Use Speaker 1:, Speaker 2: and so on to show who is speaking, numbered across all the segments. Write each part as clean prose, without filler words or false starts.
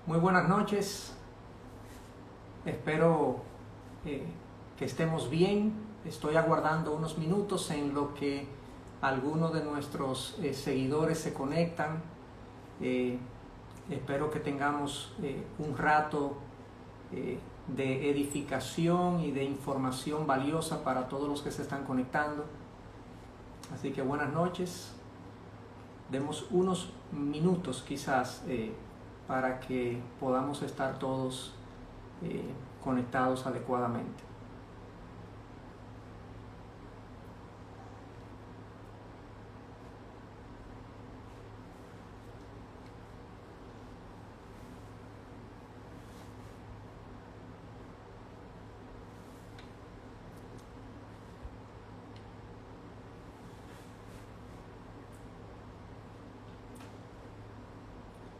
Speaker 1: Muy buenas noches, espero que estemos bien. Estoy aguardando unos minutos en lo que algunos de nuestros seguidores se conectan. Espero que tengamos un rato de edificación y de información valiosa para todos los que se están conectando. Así que buenas noches. Demos unos minutos quizás para que podamos estar todos conectados adecuadamente.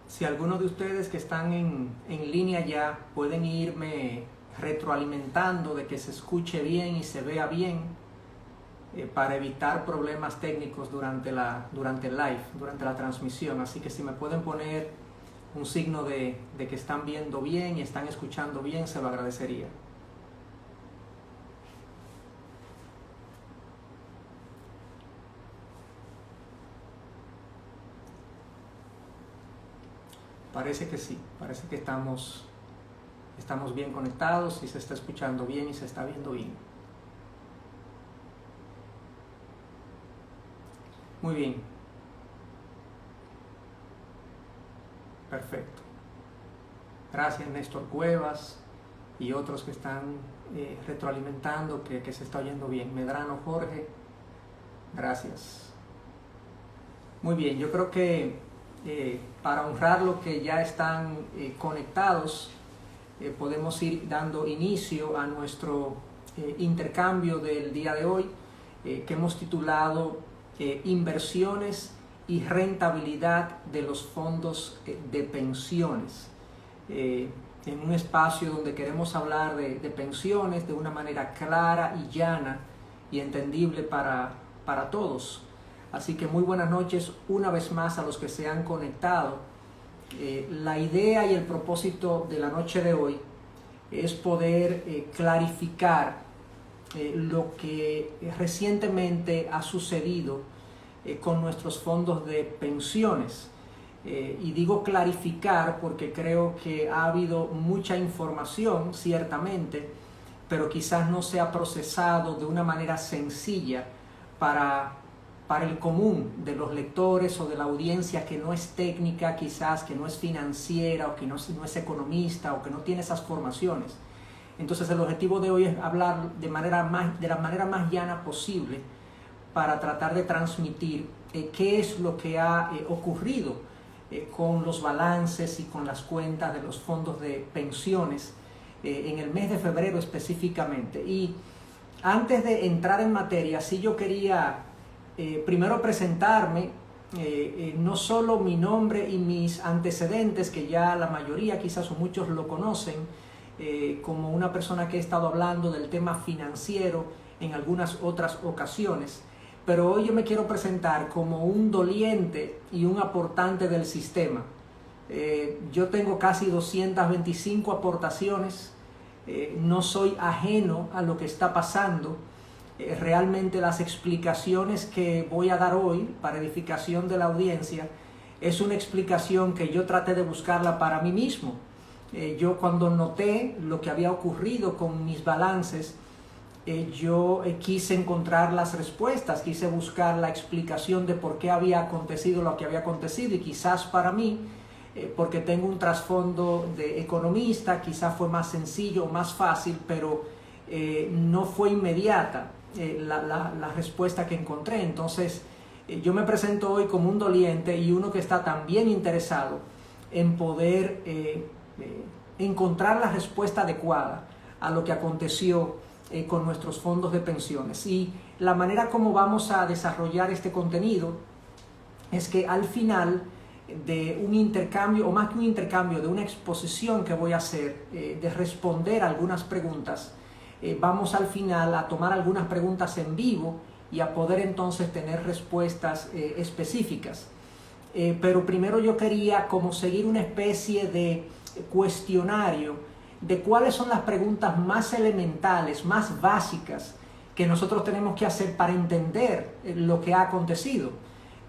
Speaker 1: Si algunos de ustedes que están en línea ya pueden irme retroalimentando de que se escuche bien y se vea bien para evitar problemas técnicos durante el live, durante la transmisión. Así que si me pueden poner un signo de que están viendo bien y están escuchando bien, se lo agradecería. Parece que sí, parece que estamos bien conectados y se está escuchando bien y se está viendo bien. Muy bien. Perfecto. Gracias Néstor Cuevas y otros que están retroalimentando que se está oyendo bien. Medrano Jorge, gracias. Muy bien, yo creo que para honrar los que ya están conectados, podemos ir dando inicio a nuestro intercambio del día de hoy, que hemos titulado Inversiones y rentabilidad de los fondos de pensiones. En un espacio donde queremos hablar de pensiones de una manera clara y llana y entendible para todos. Así que muy buenas noches una vez más a los que se han conectado. La idea y el propósito de la noche de hoy es poder clarificar lo que recientemente ha sucedido con nuestros fondos de pensiones. Y digo clarificar porque creo que ha habido mucha información, ciertamente, pero quizás no se ha procesado de una manera sencilla para el común de los lectores o de la audiencia que no es técnica, quizás que no es financiera o que no es economista o que no tiene esas formaciones. Entonces el objetivo de hoy es hablar de la manera más llana posible para tratar de transmitir qué es lo que ha ocurrido con los balances y con las cuentas de los fondos de pensiones en el mes de febrero específicamente. Y antes de entrar en materia, sí yo quería primero presentarme, no solo mi nombre y mis antecedentes, que ya la mayoría quizás o muchos lo conocen, como una persona que he estado hablando del tema financiero en algunas otras ocasiones, pero hoy yo me quiero presentar como un doliente y un aportante del sistema. Yo tengo casi 225 aportaciones, no soy ajeno a lo que está pasando. Realmente las explicaciones que voy a dar hoy para edificación de la audiencia es una explicación que yo traté de buscarla para mí mismo. Yo cuando noté lo que había ocurrido con mis balances, yo quise encontrar las respuestas, quise buscar la explicación de por qué había acontecido lo que había acontecido, y quizás para mí, porque tengo un trasfondo de economista, quizás fue más sencillo, más fácil, pero no fue inmediata la respuesta que encontré. Entonces yo me presento hoy como un doliente y uno que está también interesado en poder encontrar la respuesta adecuada a lo que aconteció con nuestros fondos de pensiones. Y la manera como vamos a desarrollar este contenido es que al final de un intercambio, o más que un intercambio, de una exposición que voy a hacer, de responder algunas preguntas, vamos al final a tomar algunas preguntas en vivo y a poder entonces tener respuestas específicas. Pero primero yo quería como seguir una especie de cuestionario de cuáles son las preguntas más elementales, más básicas que nosotros tenemos que hacer para entender lo que ha acontecido.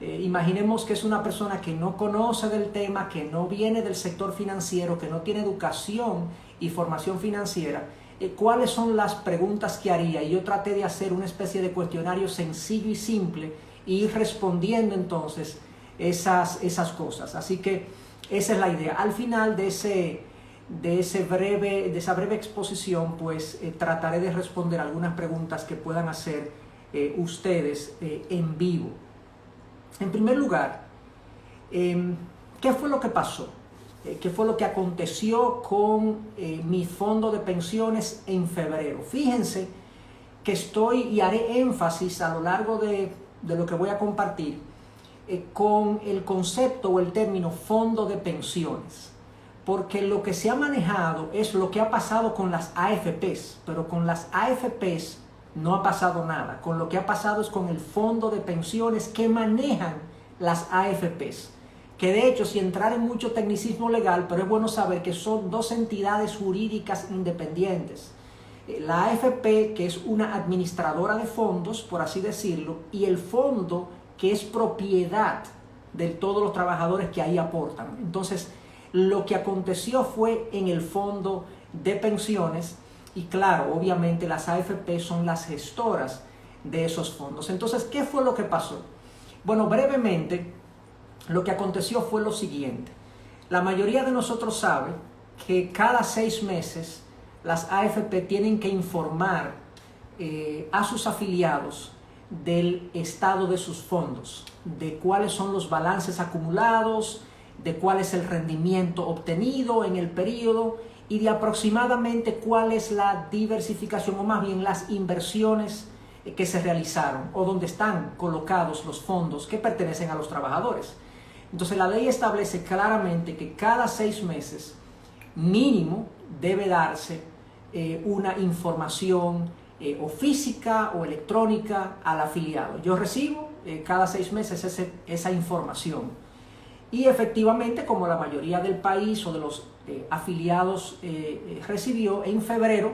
Speaker 1: Imaginemos que es una persona que no conoce del tema, que no viene del sector financiero, que no tiene educación y formación financiera. ¿Cuáles son las preguntas que haría? Y yo traté de hacer una especie de cuestionario sencillo y simple e ir respondiendo entonces esas cosas. Así que esa es la idea. Al final de esa breve exposición, pues trataré de responder algunas preguntas que puedan hacer ustedes en vivo. En primer lugar, ¿qué fue lo que pasó? ¿Qué fue lo que aconteció con mi fondo de pensiones en febrero? Fíjense que y haré énfasis a lo largo de lo que voy a compartir con el concepto o el término fondo de pensiones, porque lo que se ha manejado es lo que ha pasado con las AFPs, pero con las AFPs no ha pasado nada. Con lo que ha pasado es con el fondo de pensiones que manejan las AFPs, que de hecho, sin entrar en mucho tecnicismo legal, pero es bueno saber que son dos entidades jurídicas independientes. La AFP, que es una administradora de fondos, por así decirlo, y el fondo, que es propiedad de todos los trabajadores que ahí aportan. Entonces, lo que aconteció fue en el fondo de pensiones, y claro, obviamente las AFP son las gestoras de esos fondos. Entonces, ¿qué fue lo que pasó? Bueno, brevemente, lo que aconteció fue lo siguiente. La mayoría de nosotros sabe que cada 6 meses las AFP tienen que informar a sus afiliados del estado de sus fondos, de cuáles son los balances acumulados, de cuál es el rendimiento obtenido en el periodo y de aproximadamente cuál es la diversificación o más bien las inversiones que se realizaron o donde están colocados los fondos que pertenecen a los trabajadores. Entonces la ley establece claramente que cada 6 meses mínimo debe darse una información o física o electrónica al afiliado. Yo recibo cada 6 meses esa información y efectivamente, como la mayoría del país o de los afiliados recibió, en febrero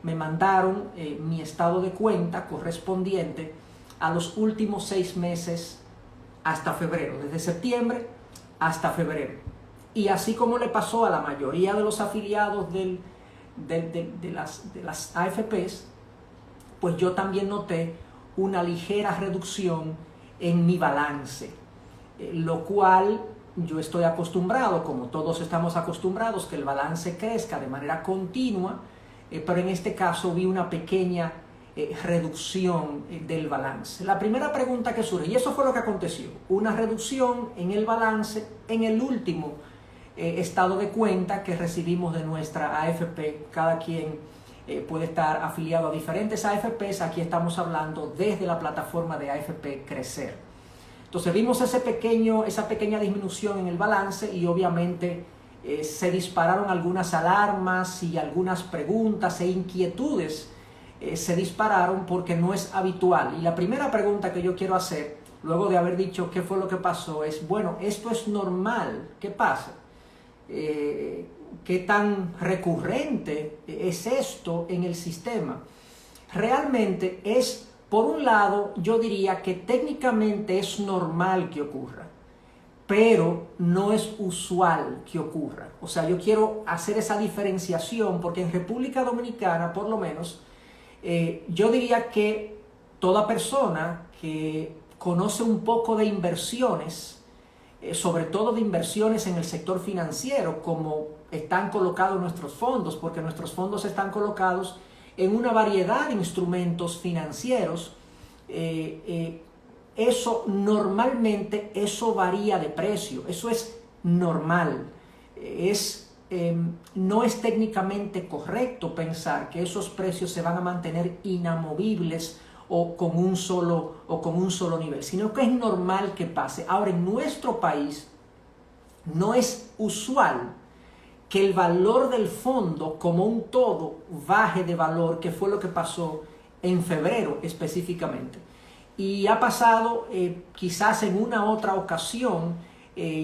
Speaker 1: me mandaron mi estado de cuenta correspondiente a los últimos 6 meses hasta febrero, desde septiembre hasta febrero. Y así como le pasó a la mayoría de los afiliados de las AFPs, pues yo también noté una ligera reducción en mi balance, lo cual yo estoy acostumbrado, como todos estamos acostumbrados, que el balance crezca de manera continua, pero en este caso vi una pequeña reducción del balance. La primera pregunta que surge, y eso fue lo que aconteció, una reducción en el balance en el último estado de cuenta que recibimos de nuestra AFP. Cada quien puede estar afiliado a diferentes AFPs. Aquí estamos hablando desde la plataforma de AFP Crecer. Entonces vimos esa pequeña disminución en el balance y obviamente se dispararon algunas alarmas y algunas preguntas e inquietudes se dispararon porque no es habitual. Y la primera pregunta que yo quiero hacer, luego de haber dicho qué fue lo que pasó, es, bueno, ¿esto es normal? ¿Qué pasa? ¿Qué tan recurrente es esto en el sistema? Realmente es, por un lado, yo diría que técnicamente es normal que ocurra, pero no es usual que ocurra. O sea, yo quiero hacer esa diferenciación porque en República Dominicana, por lo menos, yo diría que toda persona que conoce un poco de inversiones, sobre todo de inversiones en el sector financiero, como están colocados nuestros fondos, porque nuestros fondos están colocados en una variedad de instrumentos financieros, eso normalmente varía de precio, eso es normal, no es técnicamente correcto pensar que esos precios se van a mantener inamovibles o con un solo nivel, sino que es normal que pase. Ahora, en nuestro país no es usual que el valor del fondo como un todo baje de valor, que fue lo que pasó en febrero específicamente. Y ha pasado quizás en una otra ocasión,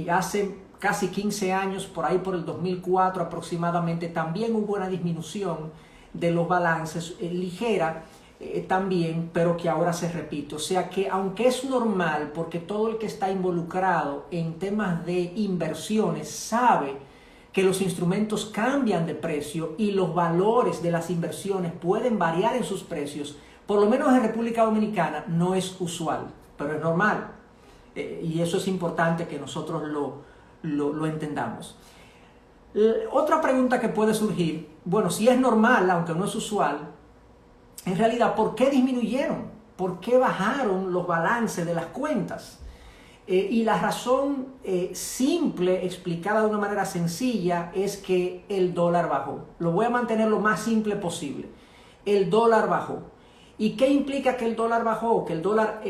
Speaker 1: hace casi 15 años, por ahí por el 2004 aproximadamente, también hubo una disminución de los balances, ligera también, pero que ahora se repite. O sea que aunque es normal, porque todo el que está involucrado en temas de inversiones sabe que los instrumentos cambian de precio y los valores de las inversiones pueden variar en sus precios, por lo menos en República Dominicana no es usual, pero es normal. Y eso es importante que nosotros lo entendamos. Otra pregunta que puede surgir, bueno, si es normal, aunque no es usual, en realidad, ¿por qué disminuyeron? ¿Por qué bajaron los balances de las cuentas? Y la razón simple, explicada de una manera sencilla, es que el dólar bajó. Lo voy a mantener lo más simple posible. El dólar bajó. ¿Y qué implica que el dólar bajó? Que el dólar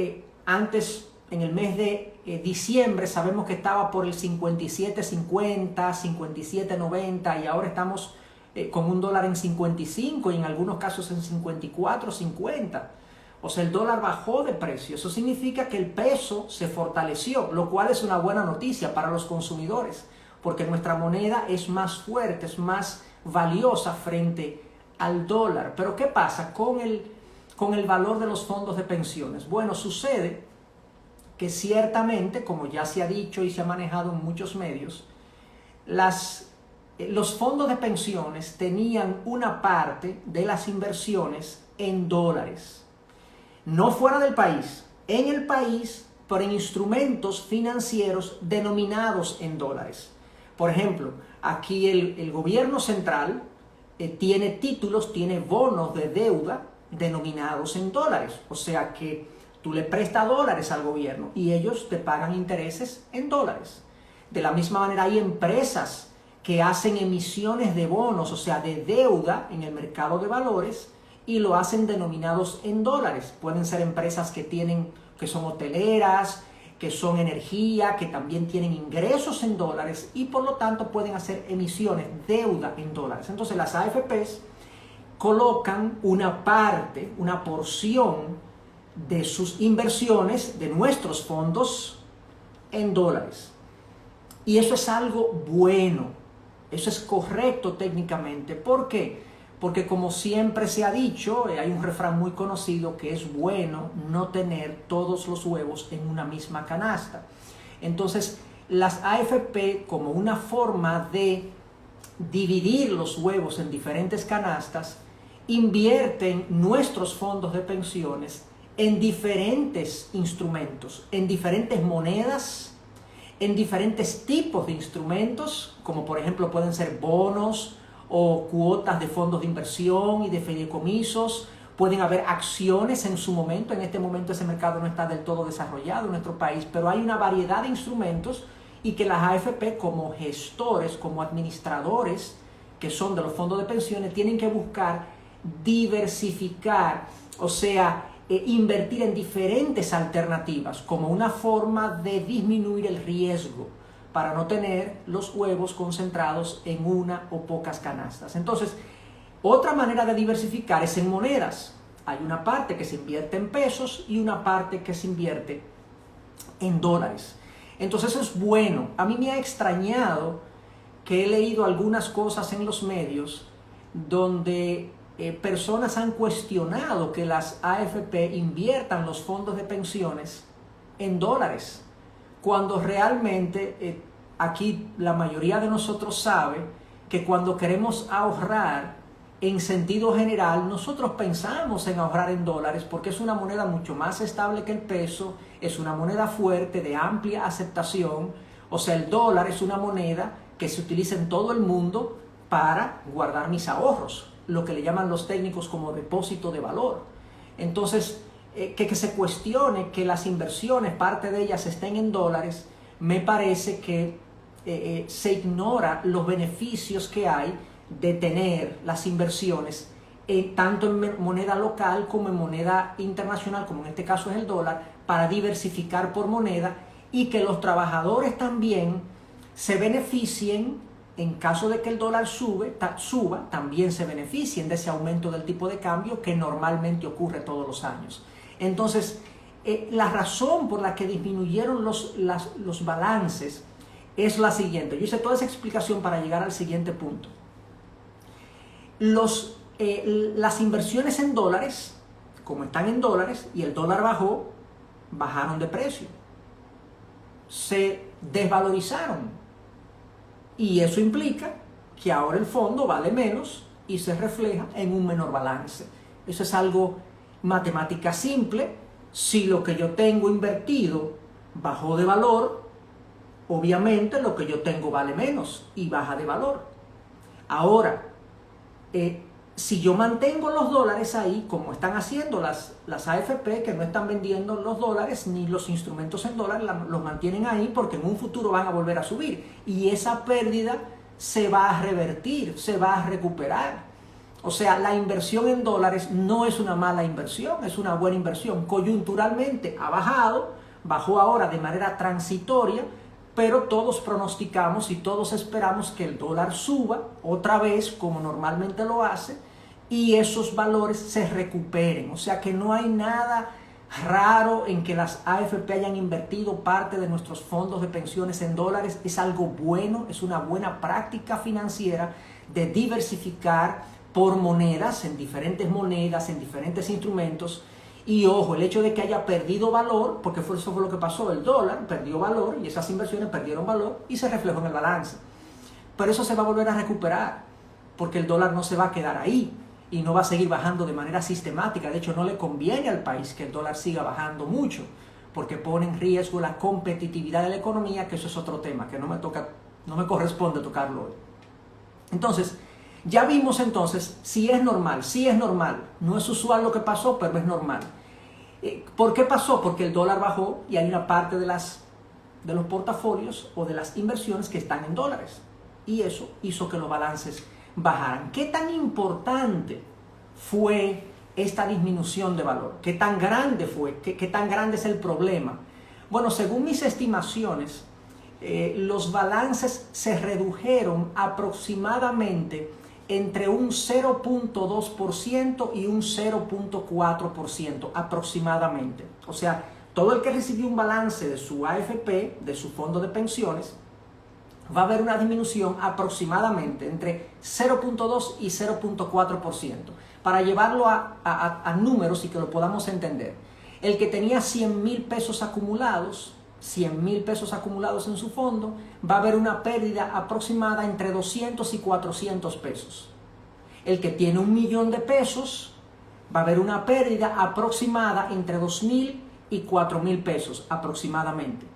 Speaker 1: antes, en el mes de diciembre, sabemos que estaba por el 57.50, 57.90 y ahora estamos con un dólar en 55 y en algunos casos en 54.50. O sea, el dólar bajó de precio. Eso significa que el peso se fortaleció, lo cual es una buena noticia para los consumidores, porque nuestra moneda es más fuerte, es más valiosa frente al dólar. Pero ¿qué pasa con el valor de los fondos de pensiones? Bueno, sucede que ciertamente, como ya se ha dicho y se ha manejado en muchos medios, los fondos de pensiones tenían una parte de las inversiones en dólares. No fuera del país, en el país, pero en instrumentos financieros denominados en dólares. Por ejemplo, aquí el gobierno central tiene títulos, tiene bonos de deuda denominados en dólares. O sea que tú le prestas dólares al gobierno y ellos te pagan intereses en dólares. De la misma manera hay empresas que hacen emisiones de bonos, o sea, de deuda en el mercado de valores, y lo hacen denominados en dólares. Pueden ser empresas que son hoteleras, que son energía, que también tienen ingresos en dólares y por lo tanto pueden hacer emisiones, deuda en dólares. Entonces las AFPs colocan una parte, una porción de sus inversiones, de nuestros fondos, en dólares. Y eso es algo bueno. Eso es correcto técnicamente. ¿Por qué? Porque como siempre se ha dicho, hay un refrán muy conocido que es bueno no tener todos los huevos en una misma canasta. Entonces, las AFP, como una forma de dividir los huevos en diferentes canastas, invierten nuestros fondos de pensiones en diferentes instrumentos, en diferentes monedas, en diferentes tipos de instrumentos, como por ejemplo pueden ser bonos o cuotas de fondos de inversión y de fideicomisos. Pueden haber acciones en su momento. En este momento ese mercado no está del todo desarrollado en nuestro país, pero hay una variedad de instrumentos y que las AFP como gestores, como administradores que son de los fondos de pensiones, tienen que buscar diversificar, o sea, invertir en diferentes alternativas como una forma de disminuir el riesgo para no tener los huevos concentrados en una o pocas canastas. Entonces, otra manera de diversificar es en monedas. Hay una parte que se invierte en pesos y una parte que se invierte en dólares. Entonces eso es bueno. A mí me ha extrañado que he leído algunas cosas en los medios donde personas han cuestionado que las AFP inviertan los fondos de pensiones en dólares, cuando realmente aquí la mayoría de nosotros sabe que cuando queremos ahorrar en sentido general, nosotros pensamos en ahorrar en dólares porque es una moneda mucho más estable que el peso, es una moneda fuerte, de amplia aceptación. O sea, el dólar es una moneda que se utiliza en todo el mundo para guardar mis ahorros, lo que le llaman los técnicos como depósito de valor. Entonces, que se cuestione que las inversiones, parte de ellas estén en dólares, me parece que se ignora los beneficios que hay de tener las inversiones tanto en moneda local como en moneda internacional, como en este caso es el dólar, para diversificar por moneda y que los trabajadores también se beneficien. En caso de que el dólar suba, también se beneficien de ese aumento del tipo de cambio que normalmente ocurre todos los años. Entonces, la razón por la que disminuyeron los balances es la siguiente. Yo hice toda esa explicación para llegar al siguiente punto. Las inversiones en dólares, como están en dólares y el dólar bajó, bajaron de precio. Se desvalorizaron. Y eso implica que ahora el fondo vale menos y se refleja en un menor balance. Eso es algo matemática simple. Si lo que yo tengo invertido bajó de valor, obviamente lo que yo tengo vale menos y baja de valor. Ahora, si yo mantengo los dólares ahí, como están haciendo las AFP, que no están vendiendo los dólares ni los instrumentos en dólares, los mantienen ahí porque en un futuro van a volver a subir. Y esa pérdida se va a revertir, se va a recuperar. O sea, la inversión en dólares no es una mala inversión, es una buena inversión. Coyunturalmente ha bajado, bajó ahora de manera transitoria, pero todos pronosticamos y todos esperamos que el dólar suba otra vez como normalmente lo hace y esos valores se recuperen. O sea que no hay nada raro en que las AFP hayan invertido parte de nuestros fondos de pensiones en dólares. Es algo bueno, es una buena práctica financiera de diversificar por monedas, en diferentes instrumentos. Y ojo, el hecho de que haya perdido valor, porque eso fue lo que pasó, el dólar perdió valor y esas inversiones perdieron valor y se reflejó en el balance. Pero eso se va a volver a recuperar, porque el dólar no se va a quedar ahí y no va a seguir bajando de manera sistemática. De hecho, no le conviene al país que el dólar siga bajando mucho, porque pone en riesgo la competitividad de la economía, que eso es otro tema, que no me corresponde tocarlo hoy. Entonces, ya vimos entonces si es normal, no es usual lo que pasó, pero es normal. ¿Por qué pasó? Porque el dólar bajó y hay una parte de los portafolios o de las inversiones que están en dólares. Y eso hizo que los balances bajaran. ¿Qué tan importante fue esta disminución de valor? ¿Qué tan grande fue? ¿Qué tan grande es el problema? Bueno, según mis estimaciones, los balances se redujeron aproximadamente entre un 0.2% y un 0.4% aproximadamente. O sea, todo el que recibió un balance de su AFP, de su fondo de pensiones, va a haber una disminución aproximadamente entre 0.2 y 0.4%. Para llevarlo a números y que lo podamos entender, el que tenía 100,000 pesos acumulados, 100,000 pesos acumulados en su fondo, va a haber una pérdida aproximada entre 200 y 400 pesos. El que tiene 1,000,000 de pesos, va a haber una pérdida aproximada entre 2,000 y 4,000 pesos aproximadamente.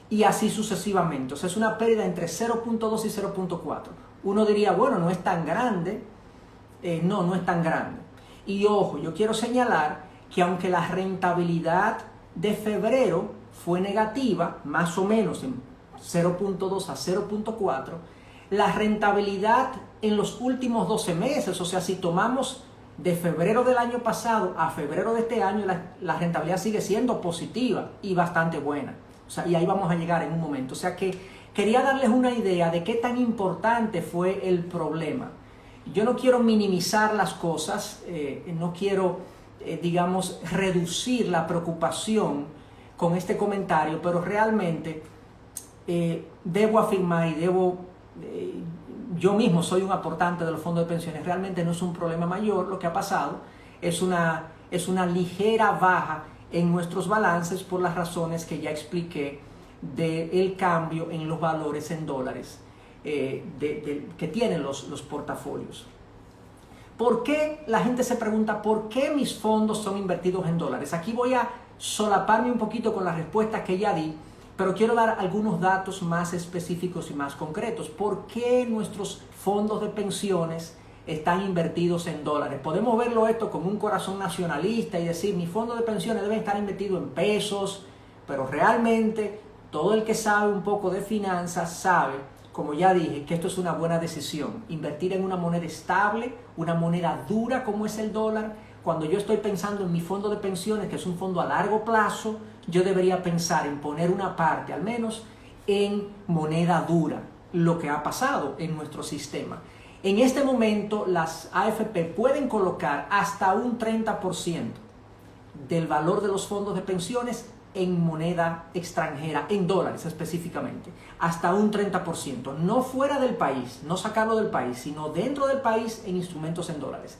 Speaker 1: Y así sucesivamente. O sea, es una pérdida entre 0.2 y 0.4. Uno diría, bueno, no es tan grande. No es tan grande. Y ojo, yo quiero señalar que aunque la rentabilidad de febrero fue negativa, más o menos en 0.2 a 0.4, la rentabilidad en los últimos 12 meses, o sea, si tomamos de febrero del año pasado a febrero de este año, la rentabilidad sigue siendo positiva y bastante buena. O sea, y ahí vamos a llegar en un momento. O sea que quería darles una idea de qué tan importante fue el problema. Yo no quiero minimizar las cosas, no quiero, digamos, reducir la preocupación con este comentario, pero realmente debo afirmar y yo mismo soy un aportante de los fondos de pensiones, realmente no es un problema mayor lo que ha pasado, es una ligera baja en nuestros balances por las razones que ya expliqué del cambio en los valores en dólares que tienen los portafolios. ¿Por qué? La gente se pregunta, ¿por qué mis fondos son invertidos en dólares? Aquí voy a solaparme un poquito con la respuesta que ya di, pero quiero dar algunos datos más específicos y más concretos. ¿Por qué nuestros fondos de pensiones están invertidos en dólares? Podemos verlo esto con un corazón nacionalista y decir, mi fondo de pensiones debe estar invertido en pesos, pero realmente todo el que sabe un poco de finanzas sabe, como ya dije, que esto es una buena decisión. Invertir en una moneda estable, una moneda dura como es el dólar. Cuando yo estoy pensando en mi fondo de pensiones, que es un fondo a largo plazo, yo debería pensar en poner una parte, al menos, en moneda dura, lo que ha pasado en nuestro sistema. En este momento, las AFP pueden colocar hasta un 30% del valor de los fondos de pensiones en moneda extranjera, en dólares específicamente, hasta un 30%, no fuera del país, no sacarlo del país, sino dentro del país en instrumentos en dólares.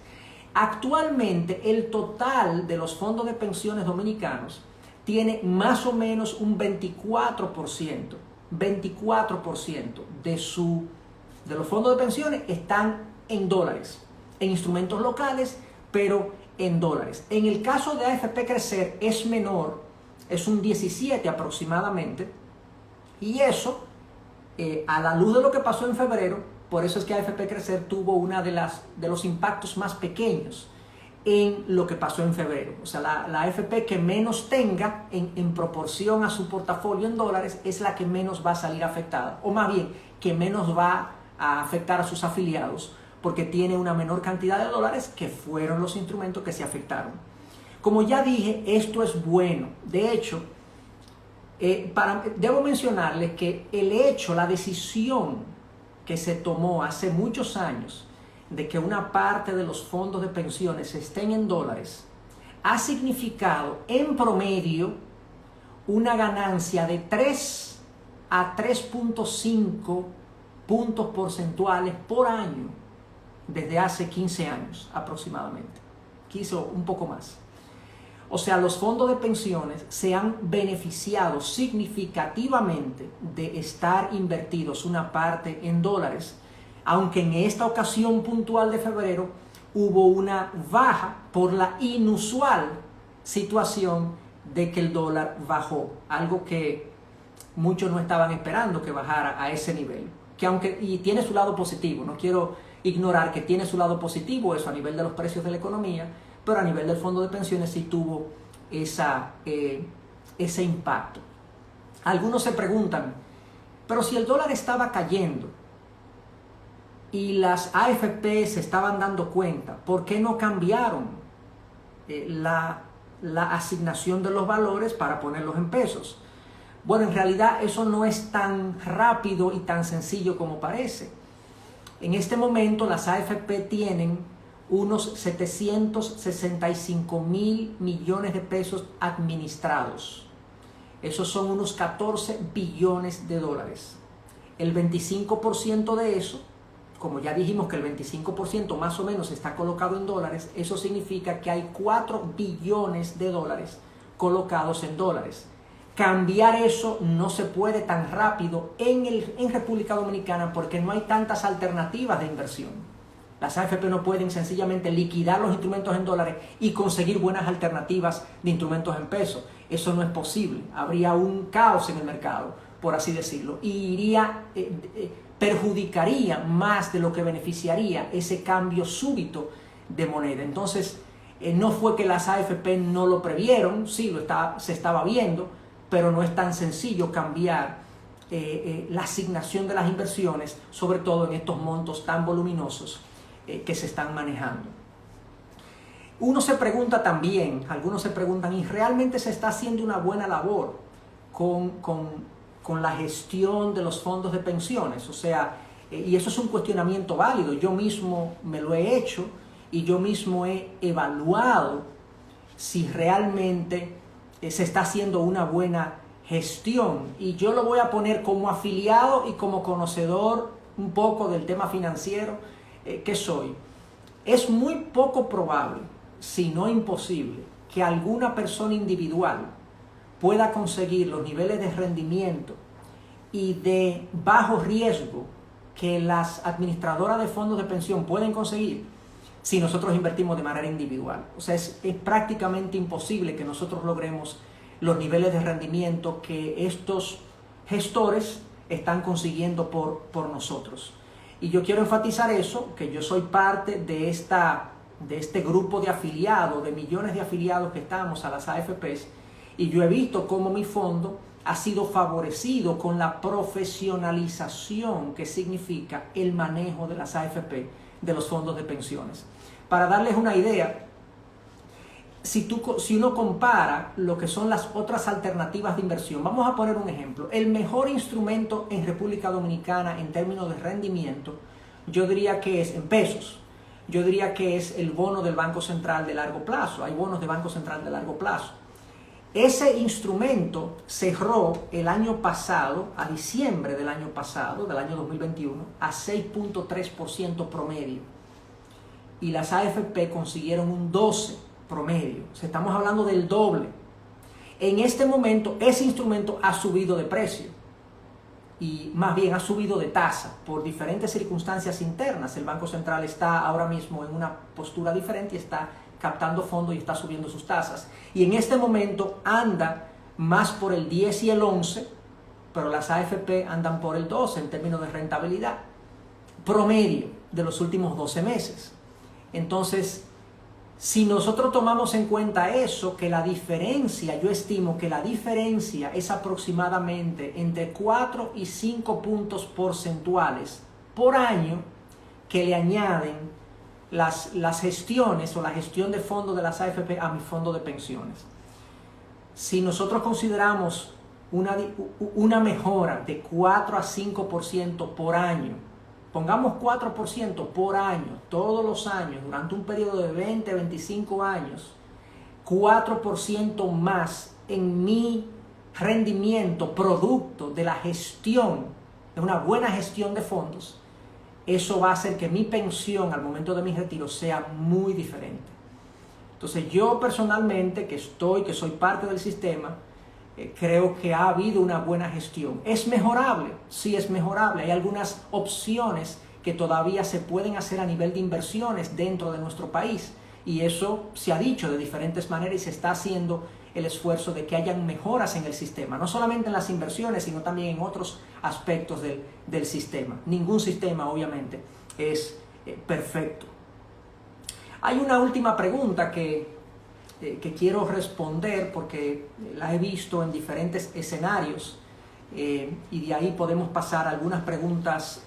Speaker 1: Actualmente el total de los fondos de pensiones dominicanos tiene más o menos un 24% de los fondos de pensiones están en dólares, en instrumentos locales, pero en dólares. En el caso de AFP Crecer es menor, es un 17 aproximadamente, y eso, a la luz de lo que pasó en febrero, por eso es que AFP Crecer tuvo una de los impactos más pequeños en lo que pasó en febrero. O sea, la AFP que menos tenga en proporción a su portafolio en dólares es la que menos va a salir afectada, o más bien, que menos va a afectar a sus afiliados, porque tiene una menor cantidad de dólares que fueron los instrumentos que se afectaron. Como ya dije, esto es bueno. De hecho, debo mencionarles que la decisión que se tomó hace muchos años de que una parte de los fondos de pensiones estén en dólares, ha significado en promedio una ganancia de 3 a 3.5 puntos porcentuales por año desde hace 15 años aproximadamente, 15 o un poco más. O sea, los fondos de pensiones se han beneficiado significativamente de estar invertidos una parte en dólares, aunque en esta ocasión puntual de febrero hubo una baja por la inusual situación de que el dólar bajó, algo que muchos no estaban esperando que bajara a ese nivel, y tiene su lado positivo. No quiero ignorar que tiene su lado positivo eso a nivel de los precios de la economía, pero a nivel del fondo de pensiones sí tuvo ese impacto. Algunos se preguntan, pero si el dólar estaba cayendo y las AFP se estaban dando cuenta, ¿por qué no cambiaron la asignación de los valores para ponerlos en pesos? Bueno, en realidad eso no es tan rápido y tan sencillo como parece. En este momento las AFP tienen unos 765.000 millones de pesos administrados. Esos son unos 14 billones de dólares. El 25% de eso, como ya dijimos que el 25% más o menos está colocado en dólares, eso significa que hay 4 billones de dólares colocados en dólares. Cambiar eso no se puede tan rápido en República Dominicana porque no hay tantas alternativas de inversión. Las AFP no pueden sencillamente liquidar los instrumentos en dólares y conseguir buenas alternativas de instrumentos en pesos. Eso no es posible. Habría un caos en el mercado, por así decirlo, y perjudicaría más de lo que beneficiaría ese cambio súbito de moneda. Entonces, no fue que las AFP no lo previeron, sí, se estaba viendo, pero no es tan sencillo cambiar la asignación de las inversiones, sobre todo en estos montos tan voluminosos que se están manejando. Algunos se preguntan, ¿y realmente se está haciendo una buena labor con la gestión de los fondos de pensiones? O sea, y eso es un cuestionamiento válido. Yo mismo me lo he hecho y yo mismo he evaluado si realmente se está haciendo una buena gestión. Y yo lo voy a poner como afiliado y como conocedor un poco del tema financiero que soy. Es muy poco probable, si no imposible, que alguna persona individual pueda conseguir los niveles de rendimiento y de bajo riesgo que las administradoras de fondos de pensión pueden conseguir si nosotros invertimos de manera individual. O sea, es prácticamente imposible que nosotros logremos los niveles de rendimiento que estos gestores están consiguiendo por nosotros. Y yo quiero enfatizar eso, que yo soy parte de este grupo de afiliados, de millones de afiliados que estamos a las AFPs, y yo he visto cómo mi fondo ha sido favorecido con la profesionalización que significa el manejo de las AFP, de los fondos de pensiones. Para darles una idea, si uno compara lo que son las otras alternativas de inversión, vamos a poner un ejemplo. El mejor instrumento en República Dominicana en términos de rendimiento, yo diría que es en pesos. Yo diría que es el bono del Banco Central de largo plazo. Hay bonos de Banco Central de largo plazo. Ese instrumento cerró el año pasado, a diciembre del año pasado, del año 2021, a 6.3% promedio. Y las AFP consiguieron un 12% promedio. O sea, estamos hablando del doble. En este momento, ese instrumento ha subido de precio. Y más bien ha subido de tasa por diferentes circunstancias internas. El Banco Central está ahora mismo en una postura diferente y está captando fondos y está subiendo sus tasas. Y en este momento anda más por el 10 y el 11, pero las AFP andan por el 12 en términos de rentabilidad promedio de los últimos 12 meses. Entonces, si nosotros tomamos en cuenta eso, que la diferencia, yo estimo que la diferencia es aproximadamente entre 4 y 5 puntos porcentuales por año que le añaden las gestiones o la gestión de fondos de las AFP a mi fondo de pensiones. Si nosotros consideramos una mejora de 4 a 5% por año, pongamos 4% por año, todos los años, durante un periodo de 20, 25 años, 4% más en mi rendimiento producto de la gestión, de una buena gestión de fondos, eso va a hacer que mi pensión al momento de mi retiro sea muy diferente. Entonces yo personalmente, que soy parte del sistema, creo que ha habido una buena gestión. ¿Es mejorable? Sí, es mejorable. Hay algunas opciones que todavía se pueden hacer a nivel de inversiones dentro de nuestro país. Y eso se ha dicho de diferentes maneras y se está haciendo el esfuerzo de que hayan mejoras en el sistema. No solamente en las inversiones, sino también en otros aspectos del sistema. Ningún sistema, obviamente, es perfecto. Hay una última pregunta que quiero responder porque la he visto en diferentes escenarios y de ahí podemos pasar a algunas preguntas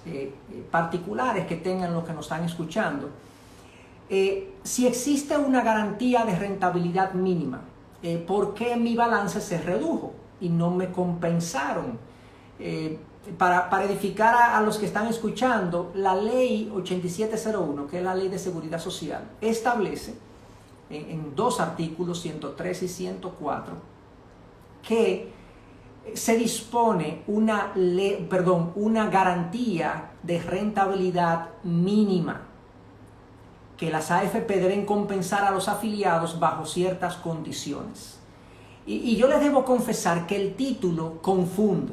Speaker 1: particulares que tengan los que nos están escuchando. Si existe una garantía de rentabilidad mínima, ¿por qué mi balance se redujo y no me compensaron? Para edificar a los que están escuchando, la ley 8701, que es la ley de seguridad social, establece en dos artículos, 103 y 104, que se dispone una garantía de rentabilidad mínima que las AFP deben compensar a los afiliados bajo ciertas condiciones. Y yo les debo confesar que el título confunde,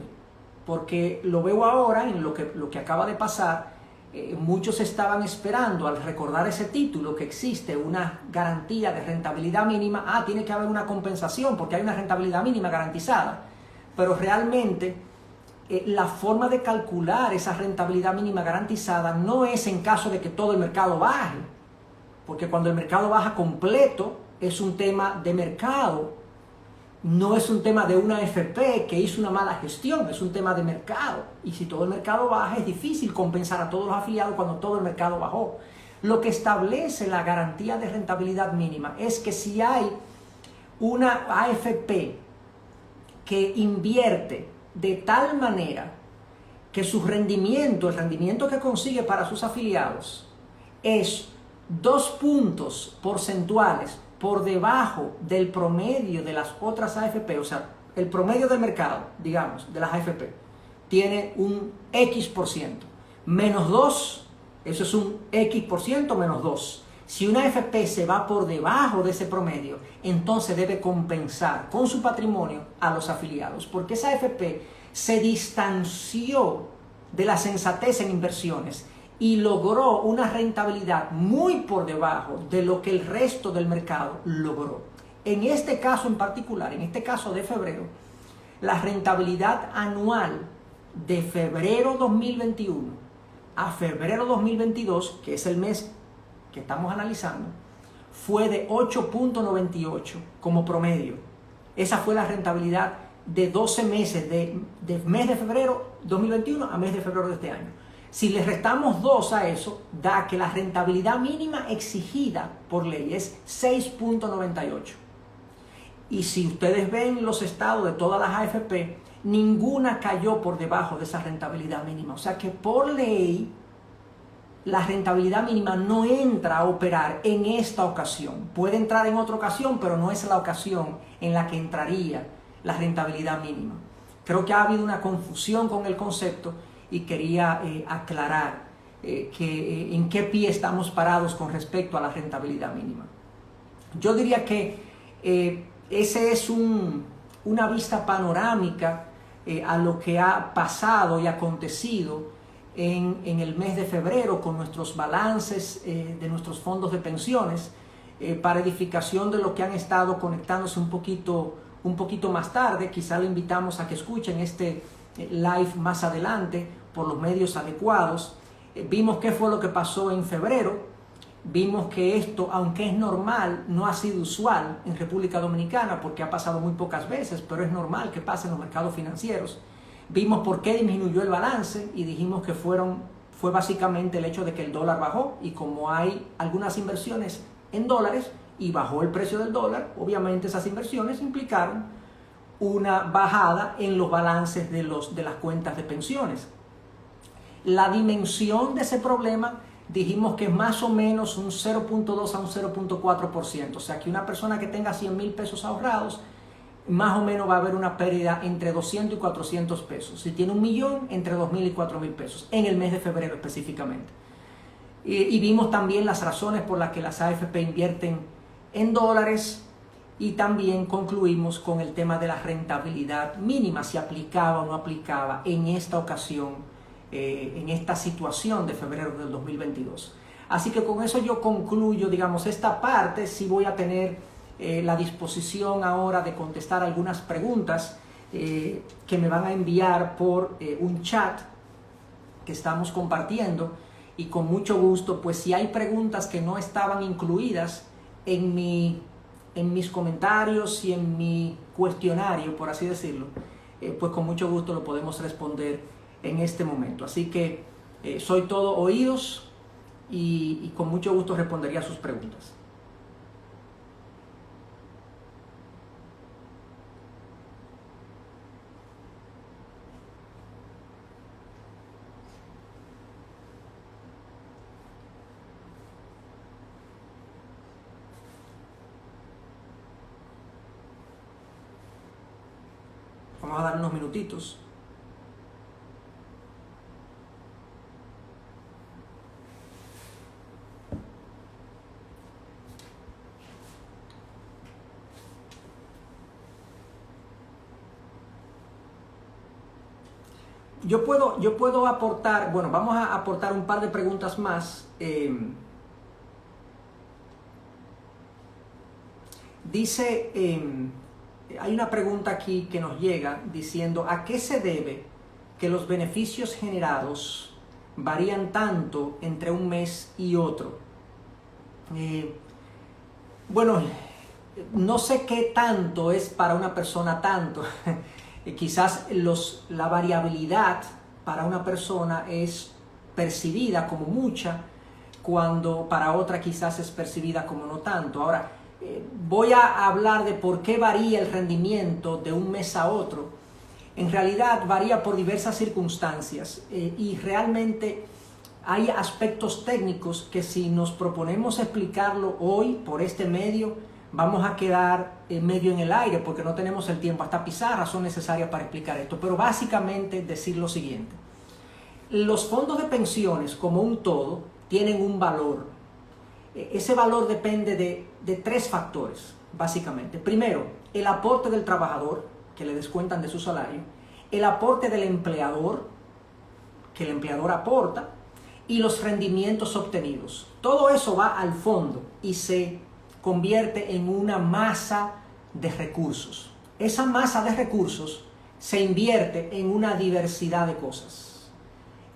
Speaker 1: porque lo veo ahora en lo que acaba de pasar. Muchos estaban esperando al recordar ese título que existe una garantía de rentabilidad mínima. Tiene que haber una compensación porque hay una rentabilidad mínima garantizada. Pero realmente la forma de calcular esa rentabilidad mínima garantizada no es en caso de que todo el mercado baje. Porque cuando el mercado baja completo es un tema de mercado. No es un tema de una AFP que hizo una mala gestión, es un tema de mercado. Y si todo el mercado baja, es difícil compensar a todos los afiliados cuando todo el mercado bajó. Lo que establece la garantía de rentabilidad mínima es que si hay una AFP que invierte de tal manera que su rendimiento, el rendimiento que consigue para sus afiliados, es 2 puntos porcentuales por debajo del promedio de las otras AFP, o sea, el promedio del mercado, digamos, de las AFP, tiene un X%. Menos 2, eso es un X% menos 2. Si una AFP se va por debajo de ese promedio, entonces debe compensar con su patrimonio a los afiliados, porque esa AFP se distanció de la sensatez en inversiones y logró una rentabilidad muy por debajo de lo que el resto del mercado logró. En este caso en particular, en este caso de febrero, la rentabilidad anual de febrero 2021 a febrero 2022, que es el mes que estamos analizando, fue de 8.98 como promedio. Esa fue la rentabilidad de 12 meses, de mes de febrero 2021 a mes de febrero de este año. Si le restamos 2 a eso, da que la rentabilidad mínima exigida por ley es 6.98. Y si ustedes ven los estados de todas las AFP, ninguna cayó por debajo de esa rentabilidad mínima. O sea que por ley, la rentabilidad mínima no entra a operar en esta ocasión. Puede entrar en otra ocasión, pero no es la ocasión en la que entraría la rentabilidad mínima. Creo que ha habido una confusión con el concepto y quería aclarar en qué pie estamos parados con respecto a la rentabilidad mínima. Yo diría que ese es una vista panorámica a lo que ha pasado y acontecido en el mes de febrero con nuestros balances de nuestros fondos de pensiones para edificación de lo que han estado conectándose un poquito más tarde. Quizá le invitamos a que escuchen este live más adelante por los medios adecuados. Vimos qué fue lo que pasó en febrero. Vimos que esto, aunque es normal, no ha sido usual en República Dominicana porque ha pasado muy pocas veces, pero es normal que pase en los mercados financieros. Vimos por qué disminuyó el balance y dijimos que fue básicamente el hecho de que el dólar bajó, y como hay algunas inversiones en dólares y bajó el precio del dólar, obviamente esas inversiones implicaron una bajada en los balances de las cuentas de pensiones. La dimensión de ese problema dijimos que es más o menos un 0.2 a un 0.4%, o sea que una persona que tenga 100,000 pesos ahorrados, más o menos va a haber una pérdida entre 200 y 400 pesos. Si tiene 1.000.000, entre 2.000 y 4.000 pesos, en el mes de febrero específicamente. Y vimos también las razones por las que las AFP invierten en dólares, y también concluimos con el tema de la rentabilidad mínima, si aplicaba o no aplicaba en esta ocasión, en esta situación de febrero del 2022. Así que con eso yo concluyo, digamos, esta parte. Sí voy a tener la disposición ahora de contestar algunas preguntas que me van a enviar por un chat que estamos compartiendo, y con mucho gusto, pues si hay preguntas que no estaban incluidas en mis comentarios y en mi cuestionario, por así decirlo, pues con mucho gusto lo podemos responder en este momento. Así que soy todo oídos y con mucho gusto respondería a sus preguntas. Vamos a dar unos minutitos. Yo puedo aportar, bueno, vamos a aportar un par de preguntas más. Hay una pregunta aquí que nos llega diciendo: ¿a qué se debe que los beneficios generados varían tanto entre un mes y otro? Bueno, no sé qué tanto es para una persona tanto. Quizás la variabilidad para una persona es percibida como mucha, cuando para otra quizás es percibida como no tanto. Ahora, voy a hablar de por qué varía el rendimiento de un mes a otro. En realidad varía por diversas circunstancias y realmente hay aspectos técnicos que, si nos proponemos explicarlo hoy por este medio, vamos a quedar medio en el aire porque no tenemos el tiempo. Hasta pizarras son necesarias para explicar esto, pero básicamente decir lo siguiente: los fondos de pensiones como un todo tienen un valor. Ese valor depende de tres factores, básicamente. Primero, el aporte del trabajador, que le descuentan de su salario; el aporte del empleador, que el empleador aporta; y los rendimientos obtenidos. Todo eso va al fondo y se convierte en una masa de recursos. Esa masa de recursos se invierte en una diversidad de cosas: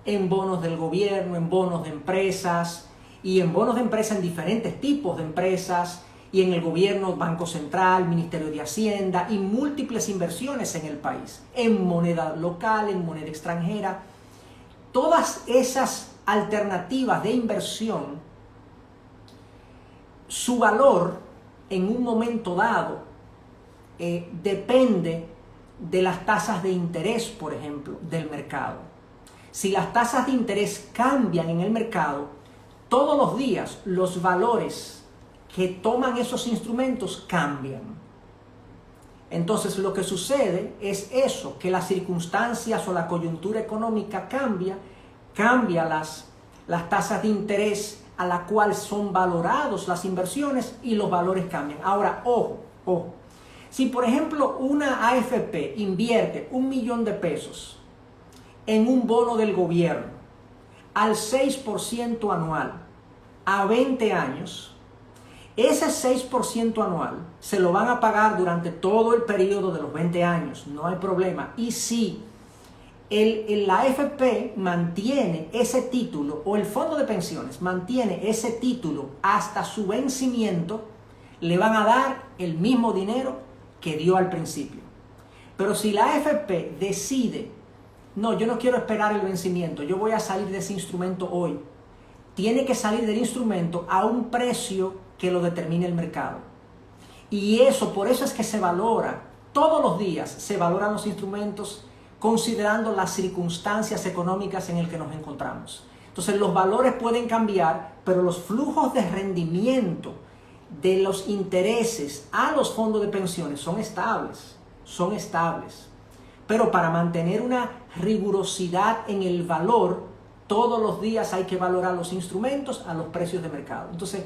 Speaker 1: en bonos del gobierno, en bonos de empresas, y en bonos de empresas en diferentes tipos de empresas, y en el gobierno, Banco Central, Ministerio de Hacienda, y múltiples inversiones en el país, en moneda local, en moneda extranjera. Todas esas alternativas de inversión, su valor en un momento dado depende de las tasas de interés, por ejemplo, del mercado. Si las tasas de interés cambian en el mercado, todos los días los valores que toman esos instrumentos cambian. Entonces lo que sucede es eso, que las circunstancias o la coyuntura económica cambia las tasas de interés a la cual son valorados las inversiones y los valores cambian. Ahora, ojo, si por ejemplo una AFP invierte $1.000.000 en un bono del gobierno al 6% anual a 20 años, ese 6% anual se lo van a pagar durante todo el periodo de los 20 años, no hay problema. Y si la AFP mantiene ese título, o el fondo de pensiones mantiene ese título hasta su vencimiento, le van a dar el mismo dinero que dio al principio. Pero si la AFP decide, no, yo no quiero esperar el vencimiento, yo voy a salir de ese instrumento hoy, tiene que salir del instrumento a un precio que lo determine el mercado. Y por eso es que se valora, todos los días se valoran los instrumentos considerando las circunstancias económicas en las que nos encontramos. Entonces los valores pueden cambiar, pero los flujos de rendimiento de los intereses a los fondos de pensiones son estables. Pero para mantener una rigurosidad en el valor, todos los días hay que valorar los instrumentos a los precios de mercado. Entonces,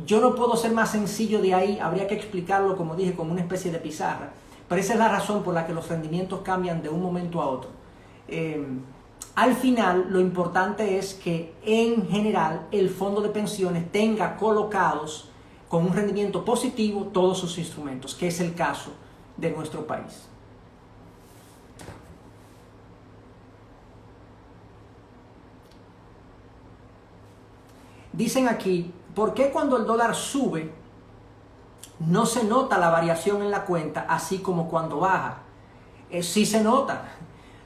Speaker 1: yo no puedo ser más sencillo de ahí, habría que explicarlo, como dije, como una especie de pizarra. Pero esa es la razón por la que los rendimientos cambian de un momento a otro. Al final, lo importante es que en general el fondo de pensiones tenga colocados con un rendimiento positivo todos sus instrumentos, que es el caso de nuestro país. Dicen aquí, ¿por qué cuando el dólar sube no se nota la variación en la cuenta así como cuando baja? Sí se nota.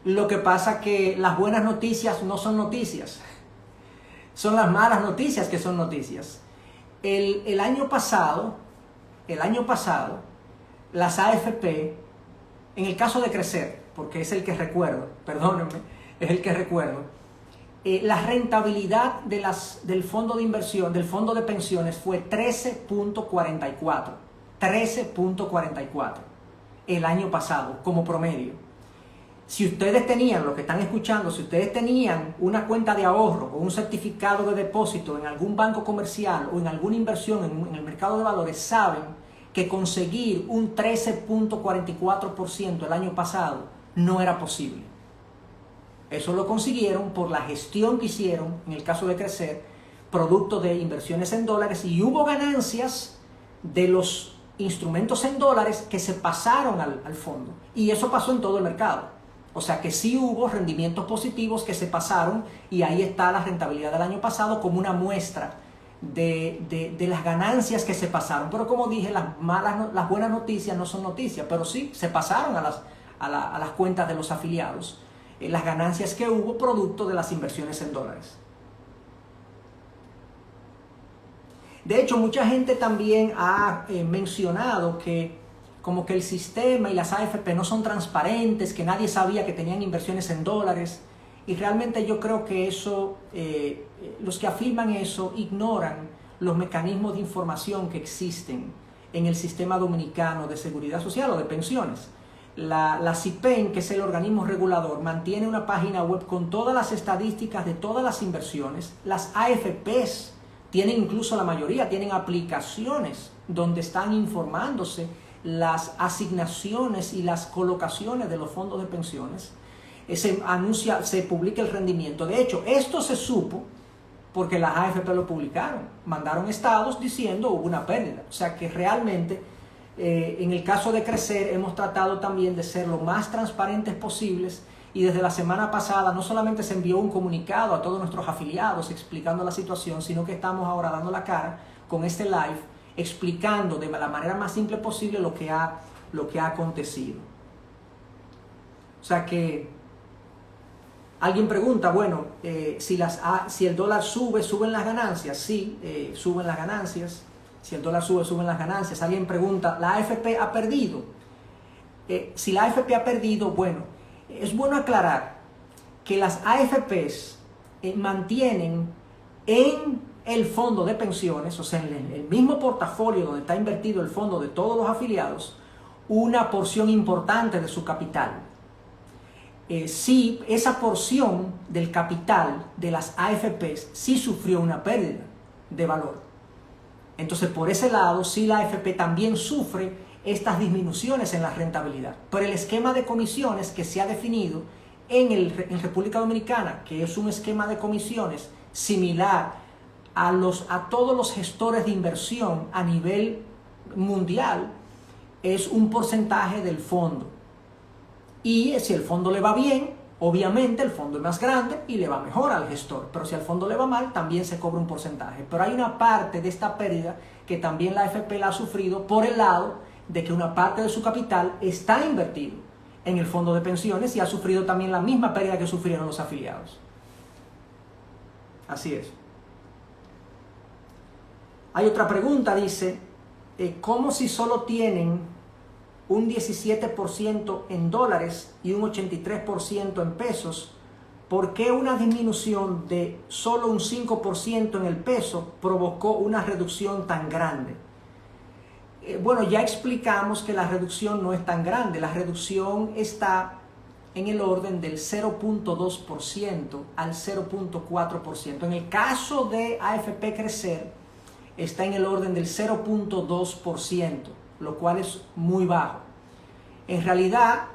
Speaker 1: Lo que pasa es que las buenas noticias no son noticias. Son las malas noticias que son noticias. El año pasado, las AFP, en el caso de Crecer, porque es el que recuerdo, perdónenme, es el que recuerdo, la rentabilidad del fondo de inversión, del fondo de pensiones fue 13.44 el año pasado como promedio. Si ustedes tenían, lo que están escuchando, si ustedes tenían una cuenta de ahorro o un certificado de depósito en algún banco comercial o en alguna inversión en el mercado de valores, saben que conseguir un 13.44% el año pasado no era posible. Eso lo consiguieron por la gestión que hicieron, en el caso de Crecer, producto de inversiones en dólares, y hubo ganancias de los instrumentos en dólares que se pasaron al fondo. Y eso pasó en todo el mercado. O sea que sí hubo rendimientos positivos que se pasaron, y ahí está la rentabilidad del año pasado como una muestra de las ganancias que se pasaron. Pero como dije, las buenas noticias no son noticias, pero sí se pasaron a las cuentas de los afiliados las ganancias que hubo producto de las inversiones en dólares. De hecho, mucha gente también ha mencionado que como que el sistema y las AFP no son transparentes, que nadie sabía que tenían inversiones en dólares, y realmente yo creo que eso, los que afirman eso ignoran los mecanismos de información que existen en el sistema dominicano de seguridad social o de pensiones. La CIPEN, que es el organismo regulador, mantiene una página web con todas las estadísticas de todas las inversiones. Las AFPs tienen, incluso la mayoría, tienen aplicaciones donde están informándose las asignaciones y las colocaciones de los fondos de pensiones. Se publica el rendimiento. De hecho, esto se supo porque las AFP lo publicaron. Mandaron estados diciendo hubo una pérdida. O sea que realmente en el caso de Crecer hemos tratado también de ser lo más transparentes posibles, y desde la semana pasada no solamente se envió un comunicado a todos nuestros afiliados explicando la situación, sino que estamos ahora dando la cara con este live explicando de la manera más simple posible lo que ha acontecido. O sea que alguien pregunta, bueno, si el dólar sube, ¿suben las ganancias? Sí, suben las ganancias. Si el dólar sube, suben las ganancias. Alguien pregunta, ¿la AFP ha perdido? Si la AFP ha perdido, bueno, es bueno aclarar que las AFPs mantienen en el fondo de pensiones, o sea, en el mismo portafolio donde está invertido el fondo de todos los afiliados, una porción importante de su capital. Si esa porción del capital de las AFPs sí sufrió una pérdida de valor. Entonces, por ese lado, sí la AFP también sufre estas disminuciones en la rentabilidad. Pero el esquema de comisiones que se ha definido en República Dominicana, que es un esquema de comisiones similar a todos los gestores de inversión a nivel mundial, es un porcentaje del fondo. Y si el fondo le va bien, obviamente el fondo es más grande y le va mejor al gestor. Pero si al fondo le va mal, también se cobra un porcentaje. Pero hay una parte de esta pérdida que también la AFP la ha sufrido por el lado de que una parte de su capital está invertido en el fondo de pensiones y ha sufrido también la misma pérdida que sufrieron los afiliados. Así es. Hay otra pregunta, dice, ¿cómo si solo tienen un 17% en dólares y un 83% en pesos? ¿Por qué una disminución de solo un 5% en el peso provocó una reducción tan grande? Bueno, ya explicamos que la reducción no es tan grande. La reducción está en el orden del 0.2% al 0.4%. En el caso de AFP Crecer, está en el orden del 0.2%, lo cual es muy bajo. En realidad,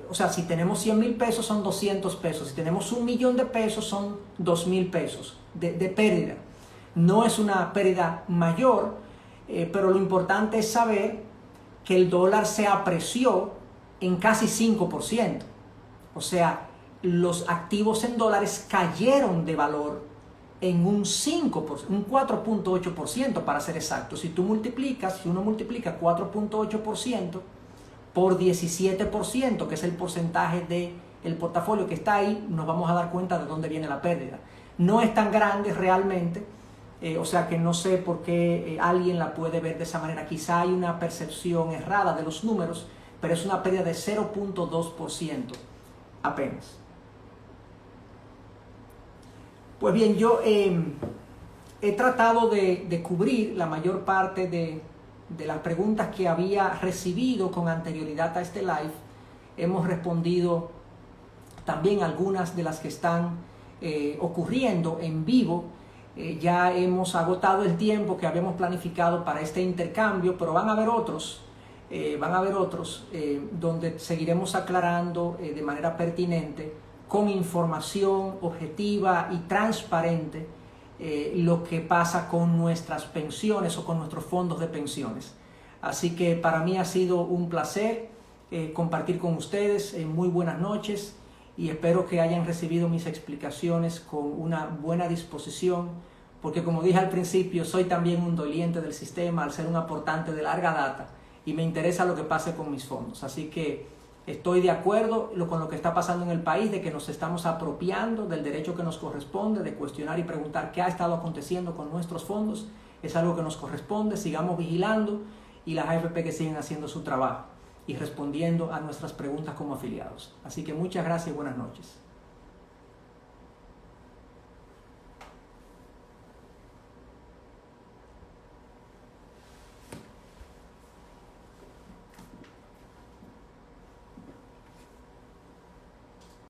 Speaker 1: o sea, si tenemos 100,000 pesos son 200 pesos, si tenemos 1,000,000 de pesos son 2,000 pesos de pérdida. No es una pérdida mayor, pero lo importante es saber que el dólar se apreció en casi 5%. O sea, los activos en dólares cayeron de valor en un 5%, un 4.8% para ser exacto. Si uno multiplica 4.8% por 17%, que es el porcentaje del portafolio que está ahí, nos vamos a dar cuenta de dónde viene la pérdida. No es tan grande realmente, o sea que no sé por qué alguien la puede ver de esa manera. Quizá hay una percepción errada de los números, pero es una pérdida de 0.2% apenas. Pues bien, yo he tratado de cubrir la mayor parte de las preguntas que había recibido con anterioridad a este live. Hemos respondido también algunas de las que están ocurriendo en vivo. Ya hemos agotado el tiempo que habíamos planificado para este intercambio, pero van a haber otros donde seguiremos aclarando de manera pertinente, con información objetiva y transparente, lo que pasa con nuestras pensiones o con nuestros fondos de pensiones. Así que para mí ha sido un placer compartir con ustedes. Muy buenas noches y espero que hayan recibido mis explicaciones con una buena disposición, porque como dije al principio, soy también un doliente del sistema al ser un aportante de larga data y me interesa lo que pase con mis fondos. Así que estoy de acuerdo con lo que está pasando en el país, de que nos estamos apropiando del derecho que nos corresponde de cuestionar y preguntar qué ha estado aconteciendo con nuestros fondos. Es algo que nos corresponde, sigamos vigilando y las AFP que siguen haciendo su trabajo y respondiendo a nuestras preguntas como afiliados. Así que muchas gracias y buenas noches.